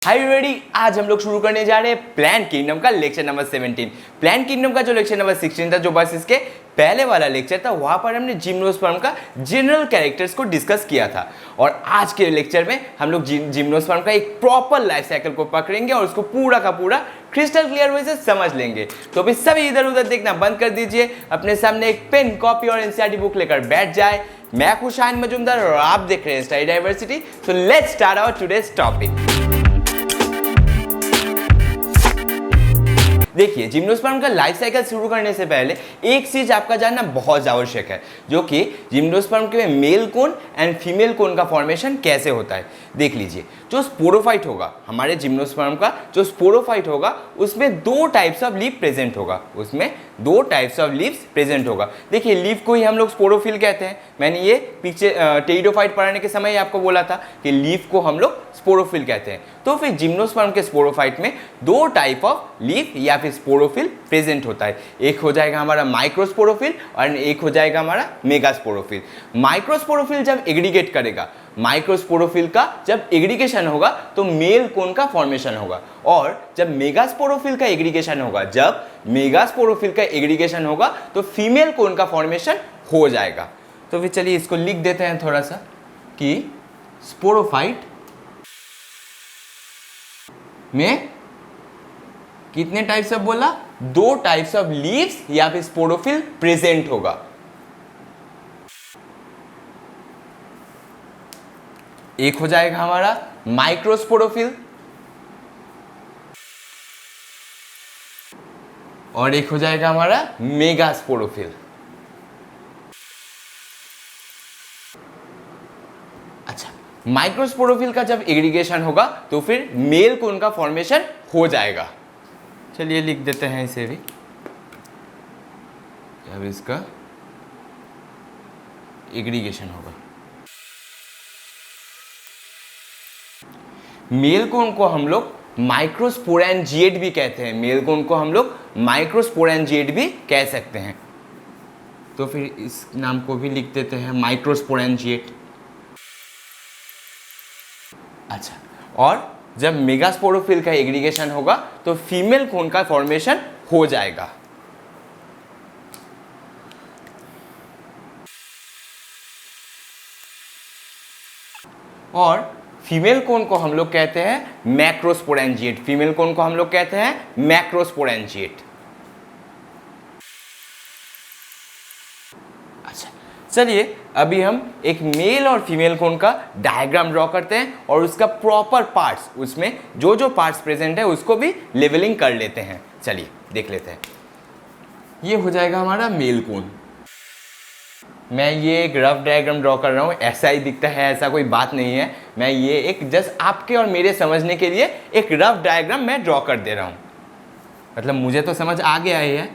Hi everybody, आज हम लोग शुरू करने जा रहे हैं प्लांट किंगडम का लेक्चर नंबर 17। प्लांट किंगडम का जो लेक्चर नंबर 16 था, जो बस इसके पहले वाला लेक्चर था, वहां पर हमने जिम्नोस्पर्म का जनरल कैरेक्टर्स को डिस्कस किया था। और आज के लेक्चर में हम लोग जिम्नोस्पर्म का एक प्रॉपर लाइफ साइकिल को पकड़ेंगे और उसको पूरा का पूरा क्रिस्टल क्लियर वे से समझ लेंगे। तो अभी सभी इधर उधर देखना बंद कर दीजिए, अपने सामने एक पेन, कॉपी और एनसीईआरटी बुक लेकर बैठ जाए। मैं खुशाइन मजूमदार और आप देख रहे हैं study diversity. So let's start our today's topic. देखिए, जिम्नोस्पर्म का लाइफ साइकिल शुरू करने से पहले एक चीज आपका जानना बहुत आवश्यक है, जो कि जिम्नोस्पर्म के mail cone and female cone का फॉर्मेशन कैसे होता है। देख लीजिए, जो स्पोरोफाइट होगा, हमारे जिम्नोस्पर्म का जो स्पोरोफाइट होगा, उसमें दो टाइप्स ऑफ लीफ प्रेजेंट होगा। उसमें दो टाइप्स ऑफ लीव्स प्रेजेंट होगा। देखिए, लीफ को ही हम लोग स्पोरोफिल कहते हैं। मैंने ये पीछे टेरिडोफाइट पढ़ाने के समय ही आपको बोला था कि लीफ को हम लोग स्पोरोफिल कहते हैं। तो फिर जिम्नोस्पर्म के स्पोरोफाइट में दो टाइप ऑफ लीफ या फिर स्पोरोफिल प्रेजेंट होता है। एक हो जाएगा हमारा माइक्रोस्पोरोफिल और एक हो जाएगा हमारा मेगास्पोरोफिल। माइक्रोस्पोरोफिल जब एग्रीगेट करेगा, माइक्रोस्पोरोफिल का जब एग्रीगेशन होगा तो मेल कोन का फॉर्मेशन होगा। और जब मेगास्पोरोफिल का एग्रीगेशन होगा, जब मेगास्पोरोफिल का एग्रीगेशन होगा तो फीमेल कोन का फॉर्मेशन हो जाएगा। तो फिर चलिए इसको लिख देते हैं थोड़ा सा कि स्पोरोफाइट में कितने टाइप्स ऑफ बोला? दो टाइप्स ऑफ लीव्स या फिर स्पोरोफिल प्रेजेंट होगा। एक हो जाएगा हमारा माइक्रोस्पोरोफिल और एक हो जाएगा हमारा मेगास्पोरोफिल। अच्छा, माइक्रोस्पोरोफिल का जब एग्रीगेशन होगा तो फिर मेल कोन का फॉर्मेशन हो जाएगा। चलिए लिख देते हैं इसे भी। अब इसका एग्रीगेशन होगा। मेल कोन को हम लोग माइक्रोस्पोरेंजिएट भी कहते हैं। मेल कोन को हम लोग माइक्रोस्पोरेंजिएट भी कह सकते हैं। तो फिर इस नाम को भी लिख देते हैं माइक्रोस्पोरेंजिएट। अच्छा, और जब मेगास्पोरोफिल का एग्रीगेशन होगा तो फीमेल कोन का फॉर्मेशन हो जाएगा। और फीमेल कोन को हम लोग कहते हैं मैक्रोस्पोरेंजिएट। फीमेल कोन को हम लोग कहते हैं मैक्रोस्पोरेंजिएट। अच्छा, चलिए अभी हम एक मेल और फीमेल कोन का डायग्राम ड्रॉ करते हैं और उसका प्रॉपर पार्ट्स, उसमें जो जो पार्ट्स प्रेजेंट है उसको भी लेवलिंग कर लेते हैं। चलिए देख लेते हैं। ये हो जाएगा हमारा मेल कोन। मैं ये एक रफ डायग्राम ड्रॉ कर रहा हूँ, ऐसा ही दिखता है, ऐसा कोई बात नहीं है। मैं ये एक जस्ट आपके और मेरे समझने के लिए एक रफ डायग्राम मैं ड्रॉ कर दे रहा हूँ। मतलब मुझे तो समझ आ गया ही है,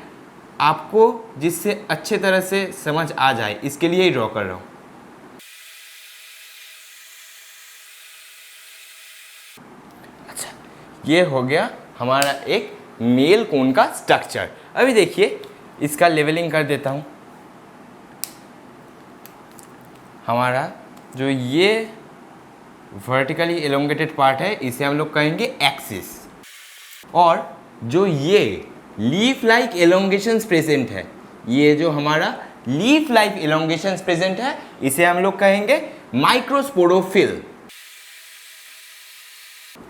आपको जिससे अच्छे तरह से समझ आ जाए इसके लिए ही ड्रॉ कर रहा हूँ। अच्छा, ये हो गया हमारा एक मेल कोन का स्ट्रक्चर। अभी देखिए, इसका लेवलिंग कर देता हूँ। हमारा जो ये वर्टिकली एलोंगेटेड पार्ट है, इसे हम लोग कहेंगे एक्सिस। और जो ये लीफ लाइक एलोंगेशंस प्रेजेंट है, ये जो हमारा लीफ लाइक एलोंगेशंस प्रेजेंट है, इसे हम लोग कहेंगे माइक्रोस्पोरोफिल।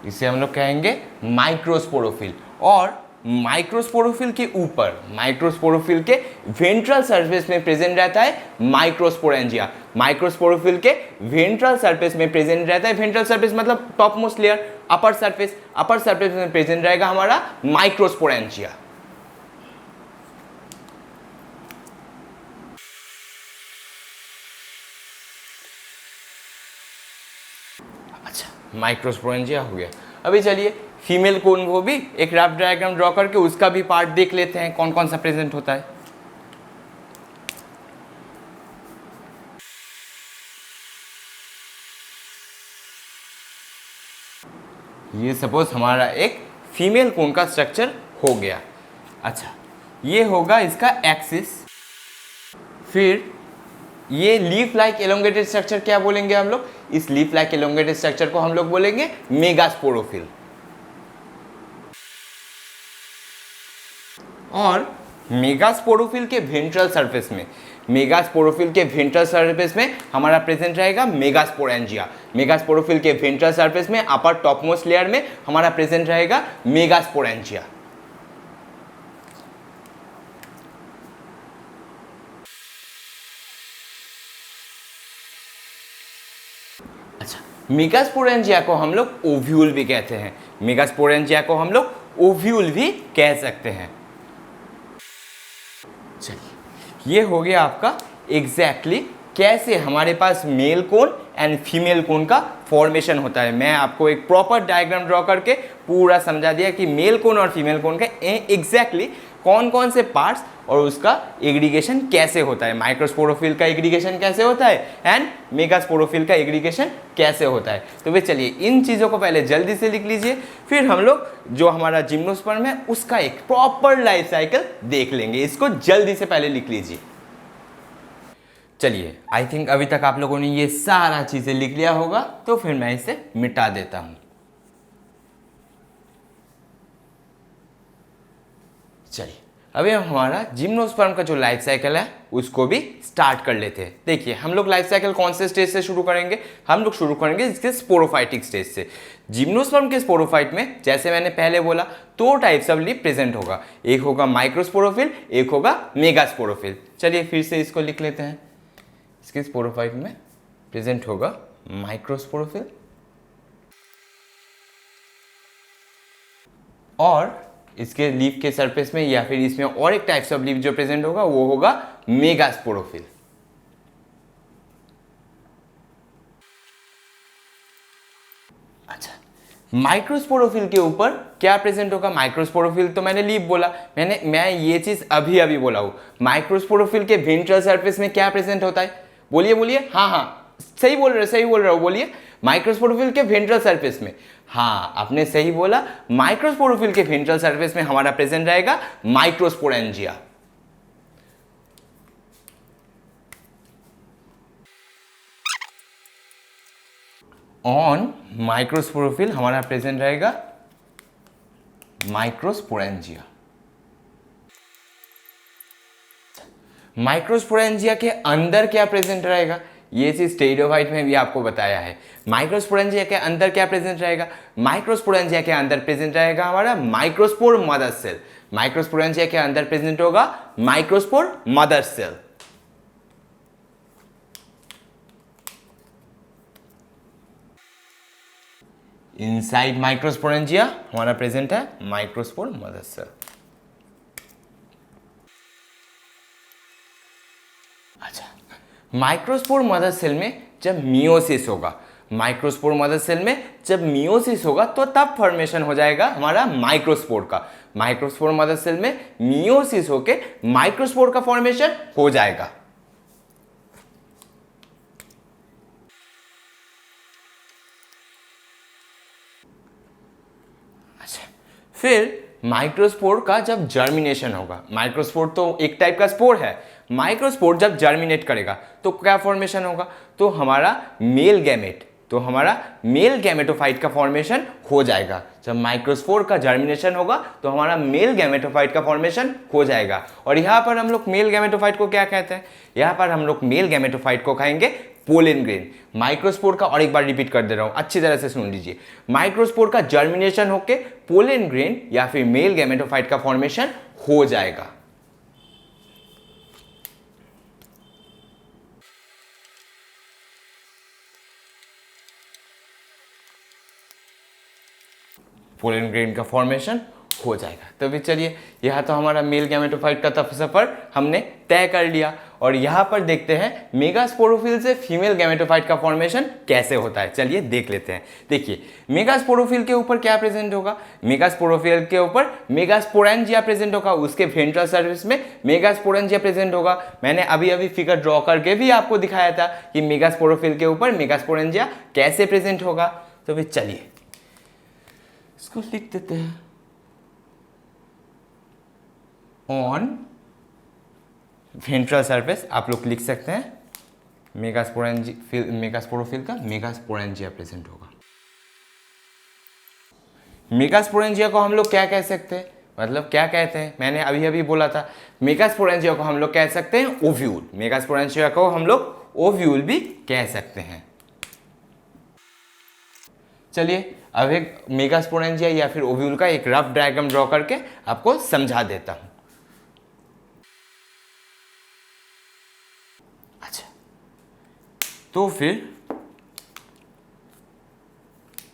इसे हम लोग कहेंगे माइक्रोस्पोरोफिल। और माइक्रोस्पोरोफिल के ऊपर, माइक्रोस्पोरोफिल के वेंट्रल सरफेस में प्रेजेंट रहता है माइक्रोस्पोरेंजिया। माइक्रोस्पोरोफिल के वेंट्रल सरफेस में प्रेजेंट रहता है, वेंट्रल सरफेस मतलब top most layer, upper surface, upper surface में प्रेजेंट रहेगा हमारा माइक्रोस्पोरेंजिया। अच्छा, माइक्रोस्पोरेंजिया हो गया। अभी चलिए फीमेल कोन को भी एक रफ डायग्राम ड्रॉ करके उसका भी पार्ट देख लेते हैं, कौन कौन सा प्रेजेंट होता है। ये सपोज हमारा एक फीमेल कोन का स्ट्रक्चर हो गया। अच्छा, ये होगा इसका एक्सिस। फिर ये लीफ लाइक एलोंगेटेड स्ट्रक्चर क्या बोलेंगे हम लोग? इस लीफ लाइक एलोंगेटेड स्ट्रक्चर को हम लोग बोलेंगे मेगास्पोरोफिल। और मेगास्पोरोफिल के वेंट्रल सरफेस में, मेगास्पोरोफिल के वेंट्रल सरफेस में हमारा प्रेजेंट रहेगा मेगास्पोरेंजिया। मेगास्पोरोफिल के वेंट्रल सरफेस में अपर टॉपमोस्ट लेयर में हमारा प्रेजेंट रहेगा मेगास्पोरेंजिया। अच्छा, मेगास्पोरेंजिया को हम लोग ओव्यूल भी कहते हैं, मेगास्पोरेंजिया को हम लोग ओव्यूल भी कह सकते हैं। चलिए, ये हो गया आपका एग्जैक्टली कैसे हमारे पास male cone and female cone का फॉर्मेशन होता है। मैं आपको एक प्रॉपर डायग्राम ड्रॉ करके पूरा समझा दिया कि मेल कोन और फीमेल कोन का एग्जैक्टली कौन कौन से पार्ट्स और उसका एग्रीगेशन कैसे होता है, माइक्रोस्पोरोफिल का एग्रीगेशन कैसे होता है एंड मेगास्पोरोफिल का एग्रीगेशन कैसे होता है। तो वे चलिए इन चीज़ों को पहले जल्दी से लिख लीजिए, फिर हम लोग जो हमारा जिम्नोस्पर्म है उसका एक प्रॉपर लाइफ साइकिल देख लेंगे। इसको जल्दी से पहले लिख लीजिए। चलिए, आई थिंक अभी तक आप लोगों ने ये सारा चीज़ें लिख लिया होगा, तो फिर मैं इसे मिटा देता हूँ। चलिए, अभी हम हमारा जिम्नोस्पर्म का जो लाइफ साइकिल है उसको भी स्टार्ट कर लेते हैं। देखिए, हम लोग लाइफ साइकिल कौन से स्टेज से शुरू करेंगे? हम लोग शुरू करेंगे इसके स्पोरोफाइटिक स्टेज से। जिम्नोस्पर्म के स्पोरोफाइट में जैसे मैंने पहले बोला दो टाइप्स ऑफ लीफ प्रेजेंट होगा, एक होगा माइक्रोस्पोरोफिल, एक होगा मेगास्पोरोफिल। चलिए फिर से इसको लिख लेते हैं। इसके स्पोरोफाइट में प्रेजेंट होगा माइक्रोस्पोरोफिल और इसके लीफ के सरफेस में या फिर इसमें और एक टाइप्स ऑफ लीफ जो प्रेजेंट होगा वो होगा मेगास्पोरोफिल। अच्छा, माइक्रोस्पोरोफिल के ऊपर क्या प्रेजेंट होगा? माइक्रोस्पोरोफिल तो मैंने लीफ बोला, मैं ये चीज अभी अभी बोला हूं। माइक्रोस्पोरोफिल के वेंट्रल सरफेस में क्या प्रेजेंट होता है? बोलिए बोलिए। हाँ, सही बोल रहे हो, बोलिए। माइक्रोस्पोरोफिल के वेंट्रल सरफेस में, हाँ आपने सही बोला, माइक्रोस्पोरोफिल के वेंट्रल सरफेस में हमारा प्रेजेंट रहेगा माइक्रोस्पोरेंजिया। ऑन माइक्रोस्पोरोफिल हमारा प्रेजेंट रहेगा माइक्रोस्पोरेंजिया। माइक्रोस्पोरेंजिया के अंदर क्या प्रेजेंट रहेगा? ये चीज स्टेरियोफाइट में भी आपको बताया है। माइक्रोस्पोरेंजिया के अंदर क्या प्रेजेंट रहेगा? माइक्रोस्पोरेंजिया के अंदर प्रेजेंट रहेगा हमारा माइक्रोस्पोर मदर सेल। माइक्रोस्पोरेंजिया के अंदर प्रेजेंट होगा microspore mother cell. Inside microsporangia हमारा प्रेजेंट है माइक्रोस्पोर मदर सेल। अच्छा, माइक्रोस्पोर मदर सेल में जब मियोसिस होगा, माइक्रोस्पोर मदर सेल में जब मियोसिस होगा तो तब फॉर्मेशन हो जाएगा हमारा माइक्रोस्पोर का। माइक्रोस्पोर मदर सेल में मियोसिस होके माइक्रोस्पोर का फॉर्मेशन हो जाएगा। अच्छा, फिर माइक्रोस्पोर का जब जर्मिनेशन होगा, माइक्रोस्पोर तो एक टाइप का स्पोर है, माइक्रोस्पोर जब जर्मिनेट करेगा तो क्या फॉर्मेशन होगा? तो हमारा मेल गैमेट, तो हमारा मेल गैमेटोफाइट का फॉर्मेशन हो जाएगा। जब माइक्रोस्पोर का जर्मिनेशन होगा तो हमारा मेल गैमेटोफाइट का फॉर्मेशन हो जाएगा। और यहाँ पर हम लोग मेल गैमेटोफाइट को क्या कहते हैं? यहाँ पर हम लोग मेल गैमेटोफाइट को कहेंगे पोलन ग्रेन। माइक्रोस्पोर का और एक बार रिपीट कर दे रहा हूं, अच्छी तरह से सुन लीजिए। माइक्रोस्पोर का जर्मिनेशन होके पोलन ग्रेन या फिर मेल गैमेटोफाइट का फॉर्मेशन हो जाएगा। पोलन ग्रेन का फॉर्मेशन हो जाएगा। तो भी चलिए, यह तो हमारा मेल गैमेटोफाइट का सफर हमने तय कर लिया और यहाँ पर देखते हैं मेगास्पोरोफिल से फीमेल गैमेटोफाइट का फॉर्मेशन कैसे होता है। चलिए देख लेते हैं। देखिए, मेगास्पोरोफिल के ऊपर क्या प्रेजेंट होगा? मेगास्पोरोफिल के ऊपर मेगास्पोरेंजिया प्रेजेंट होगा, उसके वेंट्रल सरफेस में मेगास्पोरेंजिया प्रेजेंट होगा। मैंने अभी अभी फिगर ड्रॉ करके भी आपको दिखाया था कि मेगास्पोरोफिल के ऊपर मेगास्पोरेंजिया कैसे प्रेजेंट होगा। तो भी चलिए इसको लिख देते हैं। ऑन वेंट्रल सरफेस आप लोग लिख सकते हैं मेगास्पोरोफिल का मेगास्पोरेंजिया प्रेजेंट होगा। मेगास्पोरेंजिया को हम लोग क्या कह सकते हैं? मतलब क्या कहते हैं, मैंने अभी अभी बोला था मेगास्पोरेंजिया को हम लोग कह सकते हैं ओव्यूल, मेगास्पोरेंजिया को हम लोग ओव्यूल भी कह सकते हैं। चलिए अब एक मेगास्पोरेंजिया या फिर ओव्यूल का एक रफ डायग्राम ड्रॉ करके आपको समझा देता हूं। अच्छा, तो फिर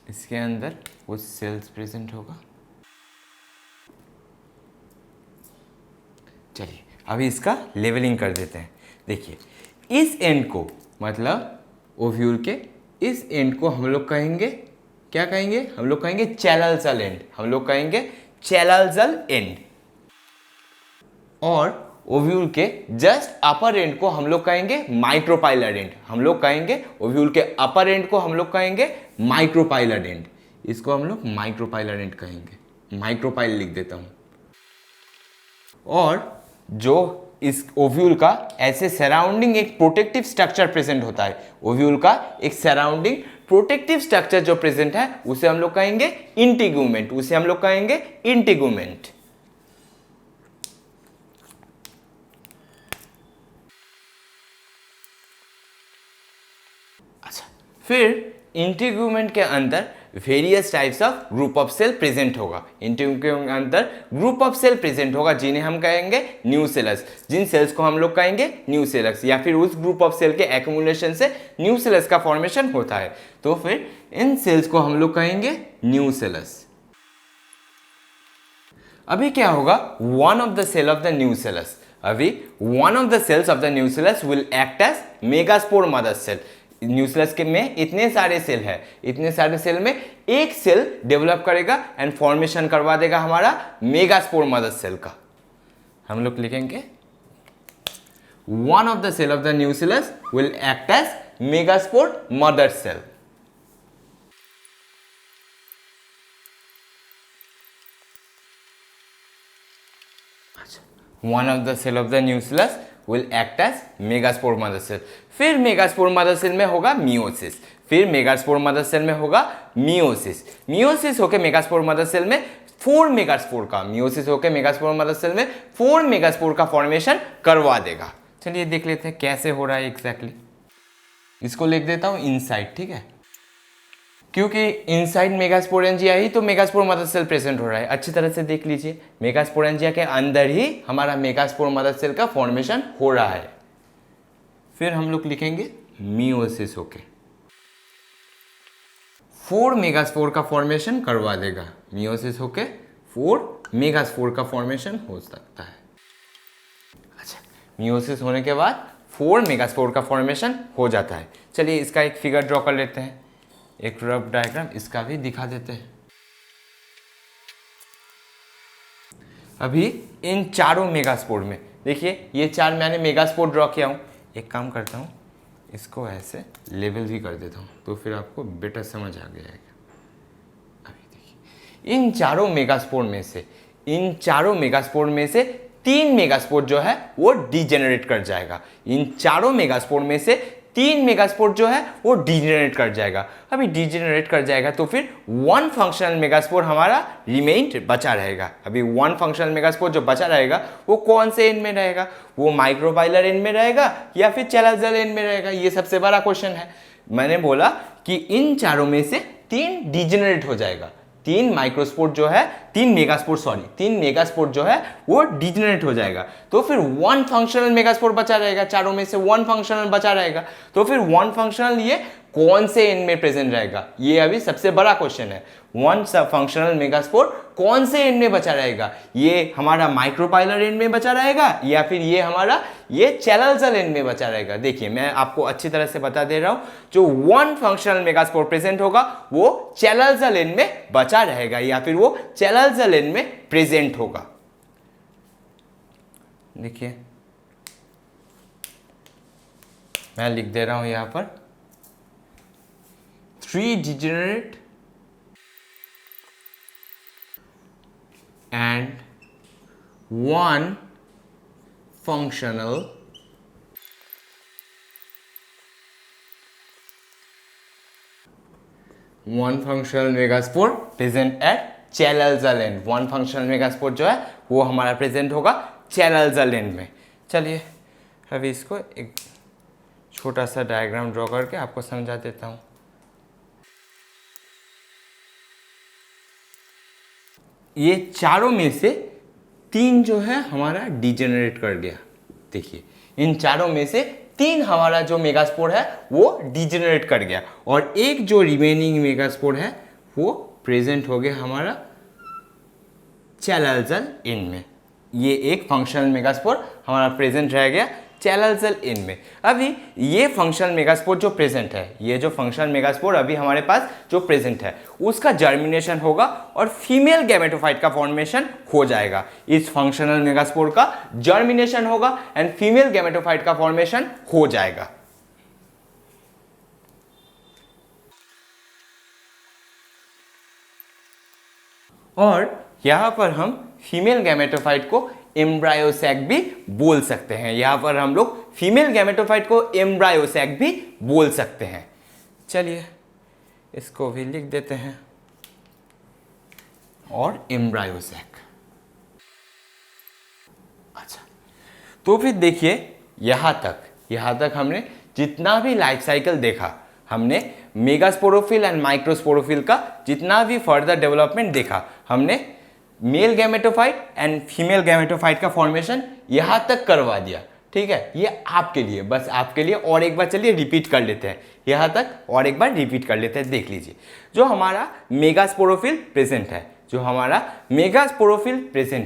इसके अंदर वो सेल्स प्रेजेंट होगा। चलिए अभी इसका लेवलिंग कर देते हैं। देखिए इस एंड को, मतलब ओव्यूल के इस एंड को हम लोग कहेंगे, क्या कहेंगे, हम लोग कहेंगे चैललजल एंड, हम लोग कहेंगे चैललजल एंड। और ओव्यूल के जस्ट अपर एंड को हम लोग कहेंगे माइक्रोपाइलर एंड, हम लोग कहेंगे ओव्यूल के अपर एंड को हम लोग कहेंगे माइक्रोपाइलर एंड, इसको हम लोग माइक्रोपाइलर एंड कहेंगे, माइक्रोपाइल लिख देता हूं। और जो इस ओव्यूल का ऐसे सराउंडिंग एक प्रोटेक्टिव स्ट्रक्चर प्रेजेंट होता है, ओव्यूल का एक सराउंडिंग प्रोटेक्टिव स्ट्रक्चर जो प्रेजेंट है उसे हम लोग कहेंगे इंटीगुमेंट, उसे हम लोग कहेंगे इंटीगुमेंट। अच्छा, फिर इंटीगुमेंट के अंदर various types of group of cell present होगा, इंटीगुमेंट के अंदर ग्रुप ऑफ सेल प्रेजेंट होगा जिन्हें हम कहेंगे न्यूसेलस, जिन सेल्स को हम लोग कहेंगे न्यूसेलस, या फिर उस ग्रुप ऑफ सेल के एक्यूमुलेशन से न्यूसेलस का फॉर्मेशन होता है, तो फिर इन सेल्स को हम लोग कहेंगे न्यूसेलस। अभी क्या होगा, one of the cell of the nucellus, अभी one of the cells of the nucellus will act as megaspore mother cell. Nucellus के में इतने सारे सेल है, इतने सारे सेल में एक सेल डेवलप करेगा एंड फॉर्मेशन करवा देगा हमारा मेगास्पोर मदर सेल का। हम लोग लिखेंगे one of the cell of the nucellus will act as megaspore mother cell. One of the cell of the nucellus will act as megaspore mother cell. फिर megaspore mother cell में होगा meiosis, फिर megaspore mother cell में होगा meiosis, meiosis होकर megaspore mother cell में 4 megaspore का, meiosis होकर मेगास्पोर मदर सेल में 4 मेगास्पोर का फॉर्मेशन करवा देगा। चलिए देख लेते हैं कैसे हो रहा है एग्जैक्टली। इसको लिख देता हूं इनसाइड, ठीक है, क्योंकि इनसाइड मेगास्पोरेंजिया ही तो मेगास्पोर मदर सेल प्रेजेंट हो रहा है। अच्छी तरह से देख लीजिए, मेगास्पोरेंजिया के अंदर ही हमारा मेगास्पोर मदर सेल का फॉर्मेशन हो रहा है। फिर हम लोग लिखेंगे मियोसिस होके 4 मेगास्पोर का फॉर्मेशन करवा देगा, मियोसिस होके 4 मेगास्पोर का फॉर्मेशन हो सकता है। अच्छा, मियोसिस होने के बाद 4 मेगास्पोर का फॉर्मेशन हो जाता है। चलिए इसका एक फिगर ड्रॉ कर लेते हैं, एक रफ डायग्राम इसका भी दिखा देते हैं। अभी इन चारों मेगास्पोर में देखिए, ये 4 मैंने मेगास्पोर ड्रॉ किया हूं। एक काम करता हूं, इसको ऐसे लेबल भी कर देता हूं तो फिर आपको बेटर समझ आ गया है। अभी देखिए इन चारों मेगास्पोर में से, इन चारों मेगास्पोर में से 3 मेगास्पोर जो है वो डीजेनरेट कर जाएगा, इन चारों मेगास्पोर में से 3 मेगास्पोर जो है वो डीजेनरेट कर जाएगा। अभी डीजेनरेट कर जाएगा तो फिर 1 फंक्शनल मेगास्पोर हमारा रिमेन्ड बचा रहेगा। अभी 1 फंक्शनल मेगास्पोर जो बचा रहेगा वो कौन से एंड में रहेगा, वो माइक्रोपाइलर एंड में रहेगा या फिर चैललजल एंड में रहेगा, ये सबसे बड़ा क्वेश्चन है। मैंने बोला कि इन चारों में से 3 डीजेनरेट हो जाएगा, 3 माइक्रोस्पोर जो है, 3 मेगास्पोर जो है वो डीजेनरेट हो जाएगा, तो फिर 1 फंक्शनल मेगास्पोर बचा रहेगा, चारों में से 1 फंक्शनल बचा रहेगा। तो फिर 1 फंक्शनल ये कौन से एंड में प्रेजेंट रहेगा, ये अभी सबसे बड़ा क्वेश्चन है। 1 फंक्शनल मेगास्पोर कौन से एंड में बचा रहेगा, ये हमारा माइक्रोपाइलर एंड में बचा रहेगा या फिर ये हमारा ये चैललजल एंड में बचा रहेगा। देखिए मैं आपको अच्छी तरह से बता दे रहा हूं, जो 1 फंक्शनल मेगास्पोर प्रेजेंट होगा वो चैललजल एंड में बचा रहेगा या फिर वो चैललजल एंड में प्रेजेंट होगा। देखिए मैं लिख दे रहा हूं यहां पर 3 degenerate and 1 functional megaspore present at channel and, one functional megaspore जो है वो हमारा प्रेजेंट होगा चैनल एंड में। चलिए अभी इसको एक छोटा सा डायग्राम ड्रॉ करके आपको समझा देता हूँ। ये चारों में से 3 जो है हमारा डिजेनरेट कर गया। देखिए इन चारों में से 3 हमारा जो मेगास्पोर है वो डिजेनरेट कर गया, और एक जो रिमेनिंग मेगास्पोर है वो प्रेजेंट हो गया हमारा चैनल इन में। ये एक फंक्शनल मेगास्पोर हमारा प्रेजेंट रह गया चैनल इन में। अभी ये फंक्शनल मेगास्पोर जो प्रेजेंट है, ये जो फंक्शनल मेगास्पोर अभी हमारे पास जो प्रेजेंट है उसका जर्मिनेशन होगा और फीमेल गैमेटोफाइट का फॉर्मेशन हो जाएगा। इस फंक्शनल मेगास्पोर का जर्मिनेशन होगा एंड फीमेल गैमेटोफाइट का फॉर्मेशन हो जाएगा। और यहां पर हम फीमेल गैमेटोफाइट को एम्ब्रायोसैक भी बोल सकते हैं। यहां पर हम लोग फीमेल गैमेटोफाइट को एम्ब्रायोसैक भी बोल सकते हैं। चलिए इसको भी लिख देते हैं, और एम्ब्रायोसैक। अच्छा, तो फिर देखिए यहां तक हमने जितना भी लाइफ साइकिल देखा, हमने मेगास्पोरोफिल एंड माइक्रोस्पोरोफिल का जितना भी फर्दर डेवलपमेंट देखा, हमने male gametophyte and female gametophyte का फॉर्मेशन यहाँ तक करवा दिया। ठीक है, ये आपके लिए, बस आपके लिए। और एक बार चलिए रिपीट कर लेते हैं, यहाँ तक और एक बार रिपीट कर लेते हैं। देख लीजिए, जो हमारा मेगास्पोरोफिल प्रेजेंट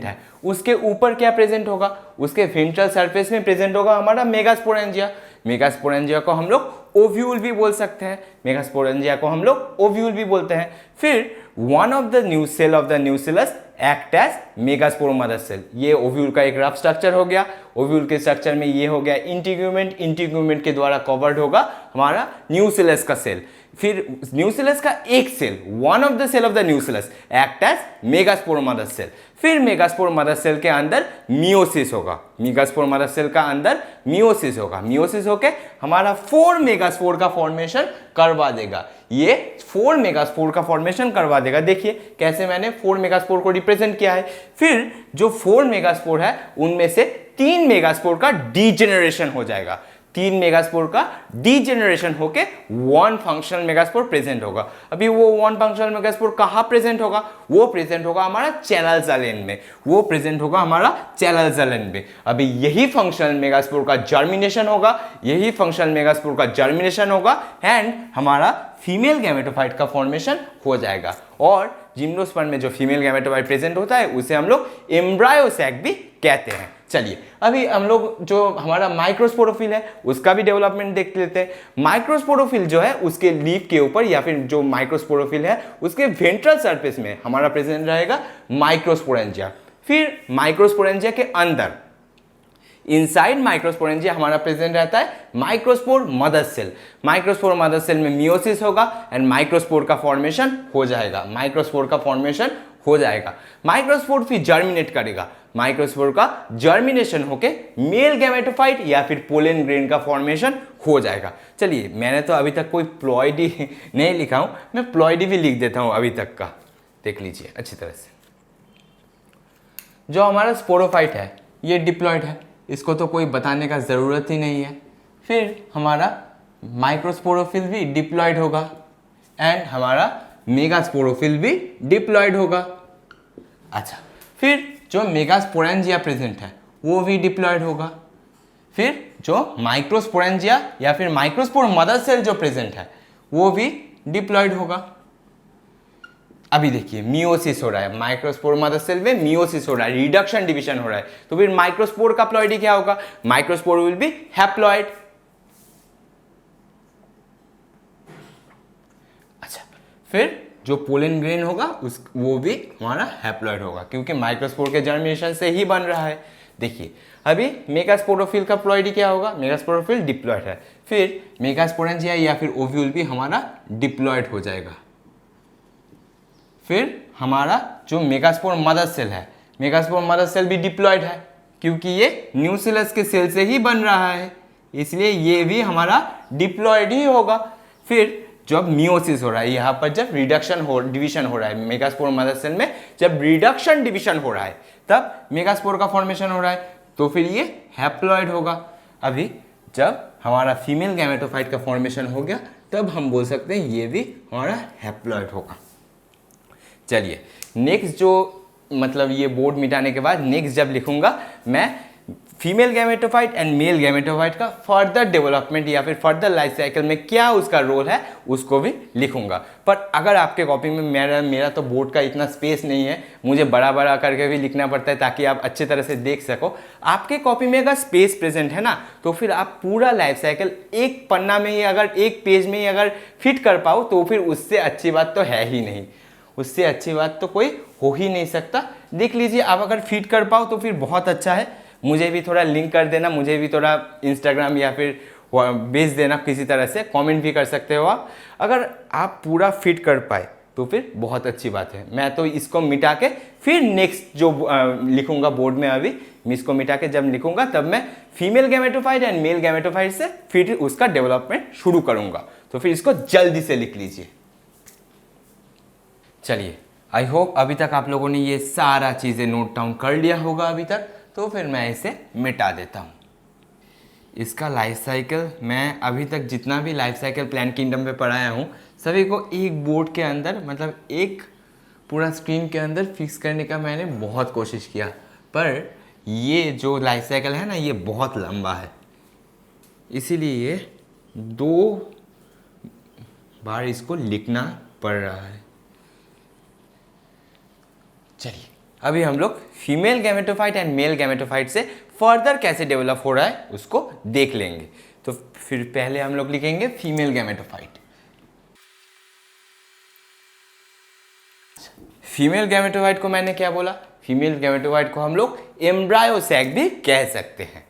है, उसके ऊपर क्या प्रेजेंट होगा, उसके वेंट्रल सरफेस में प्रेजेंट होगा हमारा मेगास्पोरेंजिया। मेगास्पोरेंजिया को हम लोग ओव्यूल भी बोल सकते हैं, मेगास्पोरेंजिया को हम लोग ओव्यूल भी बोलते हैं। फिर one of the new cell of the nucellus act as megaspore mother cell. ये ओव्यूल का एक रफ स्ट्रक्चर हो गया। ओव्यूल के स्ट्रक्चर में ये हो गया इंटीग्यूमेंट, इंटीग्यूमेंट के द्वारा कवर्ड होगा हमारा न्यूसिलस का सेल। फिर न्यूसिलस का एक cell, one of the cell of the nucellus act as megaspore mother cell. फिर मेगास्पोर मदर सेल के अंदर मियोसिस होगा, मेगास्पोर मदर सेल का अंदर मियोसिस होगा। मियोसिस होके हमारा 4 मेगास्पोर का फॉर्मेशन करवा देगा। ये 4 मेगास्पोर का फॉर्मेशन करवा देगा। देखिए कैसे मैंने 4 मेगास्पोर को रिप्रेजेंट किया है। फिर जो 4 मेगास्पोर है उनमें से 3 मेगास्पोर का डीजेनरेशन हो जाएगा। 3 मेगास्पोर का डीजेनरेशन होके 1 फंक्शनल मेगास्पोर प्रेजेंट होगा। अभी वो 1 फंक्शनल मेगास्पोर कहाँ प्रेजेंट होगा, वो प्रेजेंट होगा हमारा चैनल में, वो प्रेजेंट होगा हमारा चैनल में। अभी यही फंक्शनल मेगास्पोर का जर्मिनेशन होगा, यही फंक्शनल मेगास्पोर का जर्मिनेशन होगा एंड हमारा फीमेल गैमेटोफाइट का फॉर्मेशन हो जाएगा। और जिम्नोस्पर्म में जो फीमेल गैमेटोफाइट प्रेजेंट होता है उसे हम लोग एम्ब्रायोसैक भी कहते हैं। चलिए अभी हम लोग जो हमारा माइक्रोस्पोरोफिल है उसका भी डेवलपमेंट देख लेते हैं। माइक्रोस्पोरोफिल जो है उसके लीफ के ऊपर, या फिर जो माइक्रोस्पोरोफिल है उसके वेंट्रल सरफेस में हमारा प्रेजेंट रहेगा माइक्रोस्पोरेंजिया। फिर माइक्रोस्पोरेंजिया के अंदर, इनसाइड माइक्रोस्पोरेंजिया हमारा प्रेजेंट रहता है microspore mother cell. Microspore mother cell में मियोसिस होगा एंड माइक्रोस्पोर का फॉर्मेशन हो जाएगा, माइक्रोस्पोर का फॉर्मेशन हो जाएगा। माइक्रोस्पोर फिर जर्मिनेट करेगा, माइक्रोस्पोर का जर्मिनेशन होके मेल गैमेटोफाइट या फिर पोलन ग्रेन का फॉर्मेशन हो जाएगा। चलिए मैंने तो अभी तक कोई प्लॉइडी नहीं लिखा हूं, मैं प्लॉइडी भी लिख देता हूं अभी तक का, देख लीजिए अच्छी तरह से। जो हमारा स्पोरोफाइट है ये डिप्लॉइड है, इसको तो कोई बताने का ज़रूरत ही नहीं है। फिर हमारा माइक्रोस्पोरोफिल भी डिप्लॉइड होगा एंड हमारा मेगास्पोरोफिल भी डिप्लॉइड होगा। अच्छा, फिर जो मेगास्पोरेंजिया प्रेजेंट है वो भी डिप्लॉइड होगा। फिर जो माइक्रोस्पोरेंजिया या फिर माइक्रोस्पोर मदर सेल जो प्रेजेंट है वो भी डिप्लॉइड होगा। अभी देखिए मियोसिस हो रहा है, माइक्रोस्पोर मदर सेल में मियोसिस हो रहा है, रिडक्शन डिवीजन हो रहा है, तो फिर माइक्रोस्पोर का प्लॉइडी क्या होगा, माइक्रोस्पोर विल बी हैप्लॉइड। अच्छा, फिर जो पोलन ग्रेन होगा वो भी हमारा हैप्लॉइड होगा, क्योंकि माइक्रोस्पोर के जर्मिनेशन से ही बन रहा है। देखिए अभी मेगास्पोरोफिल का प्लॉइडी क्या होगा, मेगास्पोरोफिल डिप्लॉइड है। फिर मेगास्पोरेंजिया या फिर ओव्यूल भी हमारा डिप्लॉइड हो जाएगा। फिर हमारा जो मेगास्पोर मदर सेल है, मेगास्पोर मदर सेल भी डिप्लॉइड है, क्योंकि ये न्यूसिलस के सेल से ही बन रहा है, इसलिए ये भी हमारा डिप्लॉइड ही होगा। फिर जब मियोसिस हो रहा है, यहाँ पर जब डिवीजन हो रहा है मेगास्पोर मदर सेल में, जब रिडक्शन डिवीजन हो रहा है तब मेगास्पोर का फॉर्मेशन हो रहा है, तो फिर ये हैप्लॉइड होगा। अभी जब हमारा फीमेल गैमेटोफाइट का फॉर्मेशन हो गया तब हम बोल सकते हैं ये भी हमारा हैप्लॉइड होगा। चलिए नेक्स्ट जो मतलब ये बोर्ड मिटाने के बाद नेक्स्ट जब लिखूंगा मैं female gametophyte and male gametophyte का फर्दर डेवलपमेंट या फिर फर्दर लाइफ साइकिल में क्या उसका रोल है उसको भी लिखूंगा। पर अगर आपके कॉपी में मेरा तो बोर्ड का इतना स्पेस नहीं है, मुझे बड़ा बड़ा करके भी लिखना पड़ता है ताकि आप अच्छे तरह से देख सको। आपके कॉपी में अगर स्पेस प्रेजेंट है ना तो फिर आप पूरा लाइफ साइकिल एक पन्ना में ही अगर एक पेज में ही अगर फिट कर पाओ तो फिर उससे अच्छी बात तो है ही नहीं, उससे अच्छी बात तो कोई हो ही नहीं सकता। देख लीजिए आप अगर फिट कर पाओ तो फिर बहुत अच्छा है। मुझे भी थोड़ा लिंक कर देना, मुझे भी थोड़ा इंस्टाग्राम या फिर भेज देना, किसी तरह से कमेंट भी कर सकते हो आप। अगर आप पूरा फिट कर पाए तो फिर बहुत अच्छी बात है। मैं तो इसको मिटा के फिर नेक्स्ट जो लिखूंगा बोर्ड में, अभी मैं इसको मिटा के जब लिखूंगा तब मैं female gametophyte and male gametophyte से फिर उसका डेवलपमेंट शुरू करूंगा। तो फिर इसको जल्दी से लिख लीजिए। चलिए आई होप अभी तक आप लोगों ने ये सारा चीज़ें नोट डाउन कर लिया होगा अभी तक, तो फिर मैं इसे मिटा देता हूँ। इसका लाइफ साइकिल मैं अभी तक जितना भी लाइफ साइकिल प्लांट किंगडम पे पढ़ाया हूँ सभी को एक बोर्ड के अंदर मतलब एक पूरा स्क्रीन के अंदर फिक्स करने का मैंने बहुत कोशिश किया, पर ये जो लाइफ साइकिल है ना ये बहुत लंबा है, इसीलिए ये 2 बार इसको लिखना पड़ रहा है। चलिए अभी हम लोग female gametophyte and male gametophyte से फर्दर कैसे डेवलप हो रहा है उसको देख लेंगे। तो फिर पहले हम लोग लिखेंगे फीमेल गैमेटोफाइट। फीमेल गैमेटोफाइट को मैंने क्या बोला, फीमेल गैमेटोफाइट को हम लोग एम्ब्रायो सैक भी कह सकते हैं।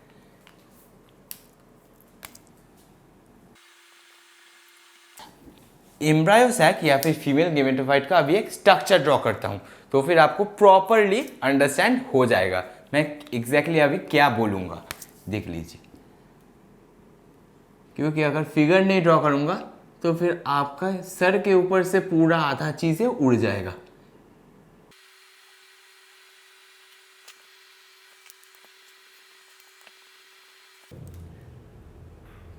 एम्ब्रायो सैक या फिर फीमेल गैमेटोफाइट का अभी एक स्ट्रक्चर ड्रॉ करता हूं तो फिर आपको प्रॉपरली अंडरस्टैंड हो जाएगा मैं एग्जैक्टली अभी क्या बोलूँगा, देख लीजिए। क्योंकि अगर फिगर नहीं ड्रॉ करूँगा तो फिर आपका सर के ऊपर से पूरा आधा चीज़ें उड़ जाएगा।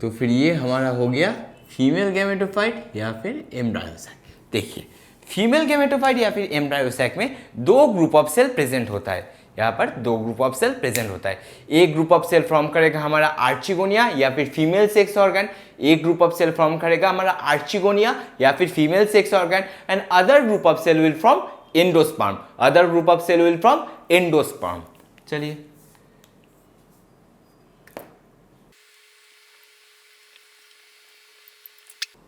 तो फिर ये हमारा हो गया फीमेल गैमेटोफाइट या फिर एम्ब्रायो सैक। देखिए फीमेल गैमेटोफाइट या फिर एम्ब्रायो सैक में 2 ग्रुप ऑफ सेल प्रेजेंट होता है। यहाँ पर 2 ग्रुप ऑफ सेल प्रेजेंट होता है। एक ग्रुप ऑफ सेल फॉर्म करेगा हमारा आर्चिगोनिया या फिर फीमेल सेक्स ऑर्गन, एक ग्रुप ऑफ सेल फॉर्म करेगा हमारा आर्चिगोनिया या फिर female sex organ, and other group of cell will from endosperm, other group of cell will from endosperm. चलिए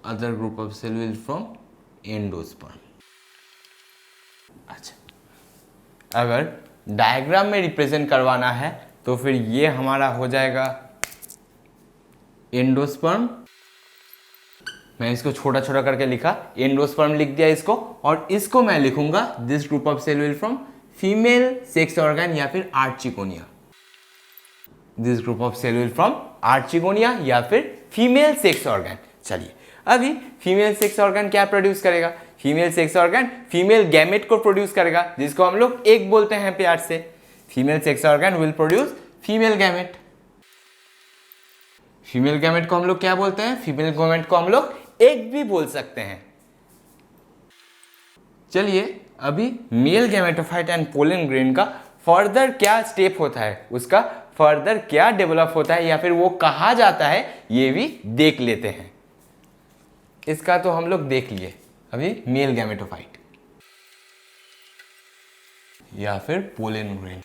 other group of cell will from endosperm. अच्छा अगर diagram में represent करवाना है तो फिर ये हमारा हो जाएगा एंडोस्पर्म। मैं इसको छोटा छोटा करके लिखा, एंडोस्पर्म लिख दिया इसको, और इसको मैं लिखूंगा this group of cell will from female sex organ या फिर archegonia. This group of cell will from archegonia या फिर फीमेल सेक्स ऑर्गन। चलिए अभी फीमेल सेक्स ऑर्गन क्या प्रोड्यूस करेगा, female sex organ female gamete को प्रोड्यूस करेगा जिसको हम लोग एग बोलते हैं प्यार से। Female sex organ will produce female gamete. Female gamete को हम लोग क्या बोलते हैं, फीमेल गैमेट को हम लोग एग भी बोल सकते हैं। चलिए अभी male gametophyte and pollen grain का फर्दर क्या स्टेप होता है, उसका फर्दर क्या डेवलप होता है या फिर वो कहा जाता है ये भी देख लेते हैं। इसका तो हम लोग देख लिए अभी मेल गैमेटोफाइट या फिर पोलन ग्रेन।